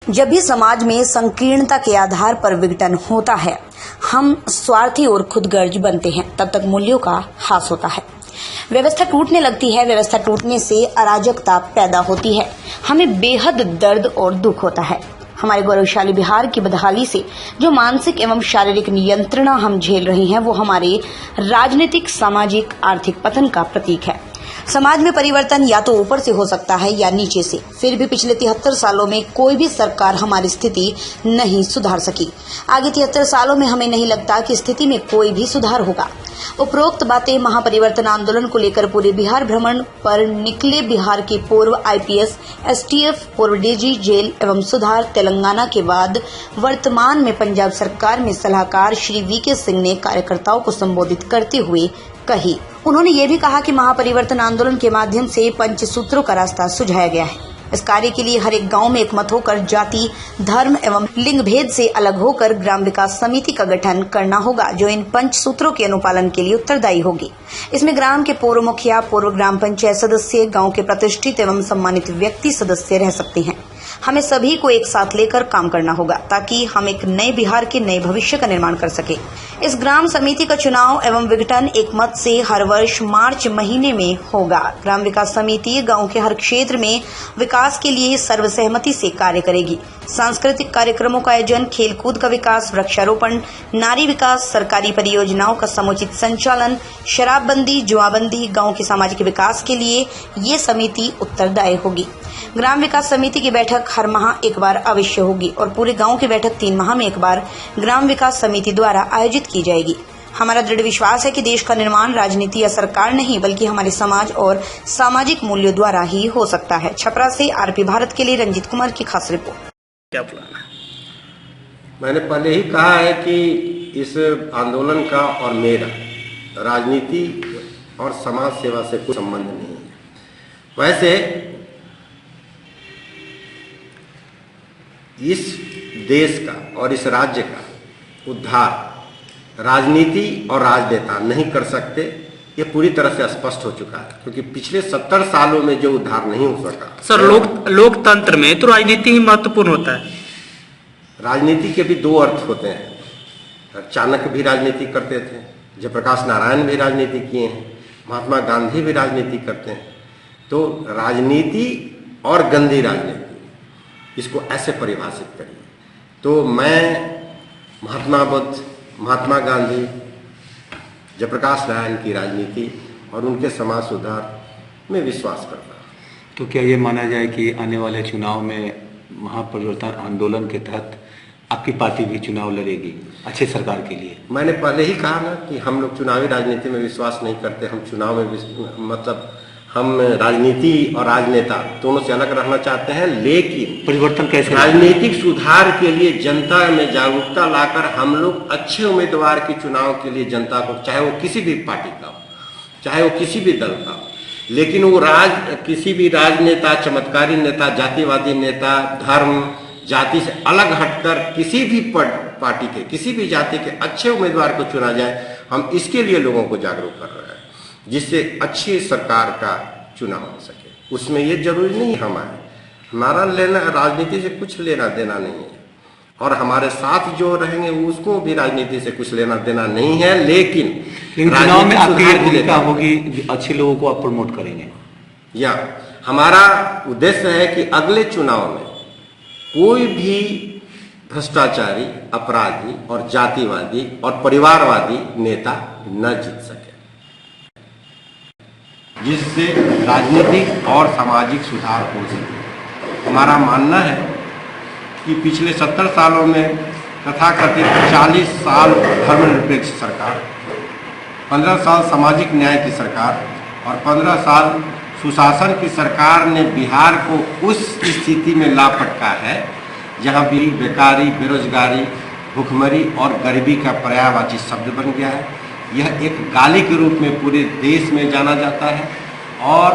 जब भी समाज में संकीर्णता के आधार पर विघटन होता है, हम स्वार्थी और खुदगर्ज बनते हैं, तब तक मूल्यों का ह्रास होता है। व्यवस्था टूटने लगती है। व्यवस्था टूटने से अराजकता पैदा होती है। हमें बेहद दर्द और दुख होता है। हमारे गौरवशाली बिहार की बदहाली से जो मानसिक एवं शारीरिक नियंत्रणा हम झेल रहे हैं, वो हमारे राजनीतिक, सामाजिक, आर्थिक पतन का प्रतीक है। समाज में परिवर्तन या तो ऊपर से हो सकता है या नीचे से। फिर भी पिछले 73 सालों में कोई भी सरकार हमारी स्थिति नहीं सुधार सकी। आगे 73 सालों में हमें नहीं लगता कि स्थिति में कोई भी सुधार होगा। उपरोक्त बातें महापरिवर्तन आंदोलन को लेकर पूरे बिहार भ्रमण पर निकले बिहार के पूर्व आईपीएस, एसटीएफ, पूर्व डीजी जेल एवं सुधार तेलंगाना के बाद वर्तमान में पंजाब सरकार में सलाहकार श्री वीके सिंह ने कार्यकर्ताओं को संबोधित करते हुए कही। उन्होंने ये भी कहा कि महापरिवर्तन आंदोलन के माध्यम से पंचसूत्रों का रास्ता सुझाया गया है। इस कार्य के लिए हर एक गांव में एकमत होकर जाति, धर्म एवं लिंग भेद से अलग होकर ग्राम विकास समिति का गठन करना होगा, जो इन पंचसूत्रों के अनुपालन के लिए उत्तरदायी होगी। इसमें ग्राम के पूर्व मुखिया, पूर्व ग्राम पंचायत सदस्य, गांव के प्रतिष्ठित एवं सम्मानित व्यक्ति सदस्य रह सकते हैं। हमें सभी को एक साथ लेकर काम करना होगा ताकि हम एक नए बिहार के नए भविष्य का निर्माण कर सके। इस ग्राम समिति का चुनाव एवं विघटन एक मत से हर वर्ष मार्च महीने में होगा। ग्राम विकास समिति गांव के हर क्षेत्र में विकास के लिए सर्वसहमति से कार्य करेगी। सांस्कृतिक कार्यक्रमों का आयोजन, खेलकूद का विकास, वृक्षारोपण, नारी विकास, सरकारी परियोजनाओं का समुचित संचालन, शराबबंदी, जुआबंदी, गांव के सामाजिक विकास के लिए ये समिति उत्तरदायी होगी। ग्राम विकास समिति की बैठक हर माह एक बार अवश्य होगी और पूरे गांव की बैठक 3 माह में एक बार ग्राम विकास समिति द्वारा आयोजित की जाएगी। हमारा दृढ़ विश्वास है कि देश का निर्माण राजनीति या सरकार नहीं, बल्कि हमारे समाज और सामाजिक मूल्यों द्वारा ही हो सकता है। छपरा से आरपी भारत के लिए रंजीत कुमार की खास रिपोर्ट। क्या प्लान है? मैंने पहले ही कहा है कि इस आंदोलन का और मेरा राजनीति और समाज सेवा से कोई संबंध नहीं है। वैसे इस देश का और इस राज्य का उद्धार राजनीति और राजनेता नहीं कर सकते, ये पूरी तरह से स्पष्ट हो चुका है, क्योंकि पिछले 70 सालों में जो उद्धार नहीं हो सका। सर, लोकतंत्र में तो राजनीति ही महत्वपूर्ण होता है। राजनीति के भी 2 अर्थ होते हैं। चाणक्य भी राजनीति करते थे, जयप्रकाश नारायण भी राजनीति किए हैं, महात्मा गांधी भी राजनीति करते हैं। तो राजनीति और गंदी राजनीति, इसको ऐसे परिभाषित करिए। तो मैं महात्मा बुद्ध, महात्मा गांधी, जयप्रकाश नारायण की राजनीति और उनके समाज सुधार में विश्वास करता हूँ। तो क्या ये माना जाए कि आने वाले चुनाव में महापरिवर्तन आंदोलन के तहत आपकी पार्टी भी चुनाव लड़ेगी अच्छी सरकार के लिए? मैंने पहले ही कहा ना कि हम लोग चुनावी राजनीति में विश्वास नहीं करते। हम चुनाव में मतलब हम राजनीति और राजनेता दोनों से अलग रहना चाहते हैं, लेकिन परिवर्तन कैसे? राजनीतिक सुधार के लिए जनता में जागरूकता लाकर हम लोग अच्छे उम्मीदवार के चुनाव के लिए जनता को, चाहे वो किसी भी पार्टी का हो, चाहे वो किसी भी दल का हो, लेकिन वो किसी भी राजनेता, चमत्कारी नेता, जातिवादी नेता, धर्म जाति से अलग हटकर किसी भी पार्टी के, किसी भी जाति के अच्छे उम्मीदवार को चुना जाए। हम इसके लिए लोगों को जागरूक कर रहे हैं, जिससे अच्छी सरकार का चुनाव हो सके। उसमें ये जरूरी नहीं हमारा लेना राजनीति से कुछ लेना देना नहीं है, और हमारे साथ जो रहेंगे उसको भी राजनीति से कुछ लेना देना नहीं है। लेकिन चुनाव में आपकी भूमिका होगी, अच्छे लोगों को आप प्रमोट करेंगे। या हमारा उद्देश्य है कि अगले चुनाव में कोई भी भ्रष्टाचारी, अपराधी और जातिवादी और परिवारवादी नेता न जीत सके, जिससे राजनीतिक और सामाजिक सुधार हो सके। हमारा मानना है कि पिछले 70 सालों में तथाकथित 40 साल धर्मनिरपेक्ष सरकार, 15 साल सामाजिक न्याय की सरकार और 15 साल सुशासन की सरकार ने बिहार को उस स्थिति में ला फटका है जहां भी बेकारी, बेरोजगारी, भूखमरी और गरीबी का पर्यायवाची शब्द बन गया है। यह एक गाली के रूप में पूरे देश में जाना जाता है, और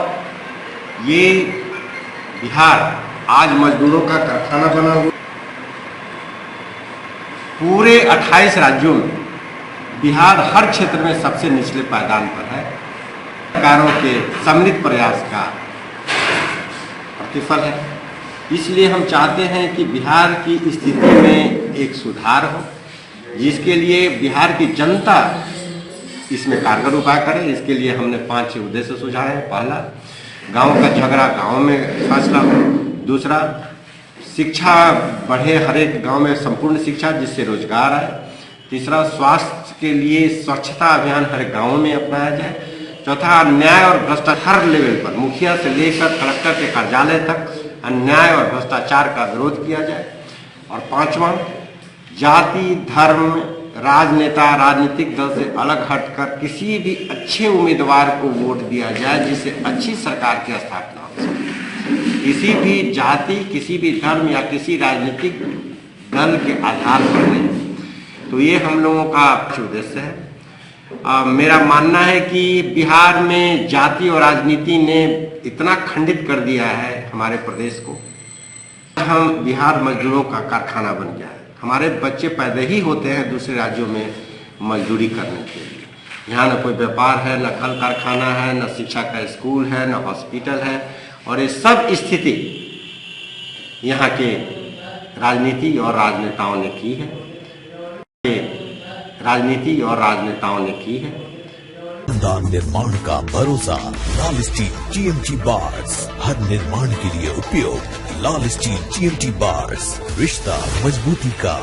ये बिहार आज मजदूरों का कारखाना बना हुआ। पूरे 28 राज्यों में बिहार हर क्षेत्र में सबसे निचले पायदान पर है। सरकारों के सम्मिलित प्रयास का प्रतिफल है। इसलिए हम चाहते हैं कि बिहार की स्थिति में एक सुधार हो, जिसके लिए बिहार की जनता इसमें कारगर उपाय करे। इसके लिए हमने 5 उद्देश्य सुझाए हैं। पहला, गांव का झगड़ा गांव में फैसला हो। दूसरा, शिक्षा बढ़े, हर एक गांव में संपूर्ण शिक्षा जिससे रोजगार आए। तीसरा, स्वास्थ्य के लिए स्वच्छता अभियान हर गांव में अपनाया जाए। चौथा, अन्याय और भ्रष्टाचार हर लेवल पर, मुखिया से लेकर कलेक्टर के कार्यालय तक अन्याय और भ्रष्टाचार का विरोध किया जाए। और पांचवा, जाति, धर्म, राजनेता, राजनीतिक दल से अलग हटकर किसी भी अच्छे उम्मीदवार को वोट दिया जाए, जिससे अच्छी सरकार की स्थापना हो सके। किसी भी जाति, किसी भी धर्म या किसी राजनीतिक दल के आधार पर नहीं। तो ये हम लोगों का उद्देश्य है। मेरा मानना है कि बिहार में जाति और राजनीति ने इतना खंडित कर दिया है हमारे प्रदेश को, हम बिहार मजदूरों का कारखाना बन गया है। हमारे बच्चे पैदा ही होते हैं दूसरे राज्यों में मजदूरी करने के लिए। यहाँ न कोई व्यापार है, न कल कारखाना है, न शिक्षा का स्कूल है, न हॉस्पिटल है। और ये सब स्थिति यहाँ के राजनीति और राजनेताओं ने की है। राजनीति और राजनेताओं ने की है। निर्माण का भरोसा लाल स्टील TMT बार्स, हर निर्माण के लिए उपयोग। लाल स्टील TMT बार्स, रिश्ता मजबूती का।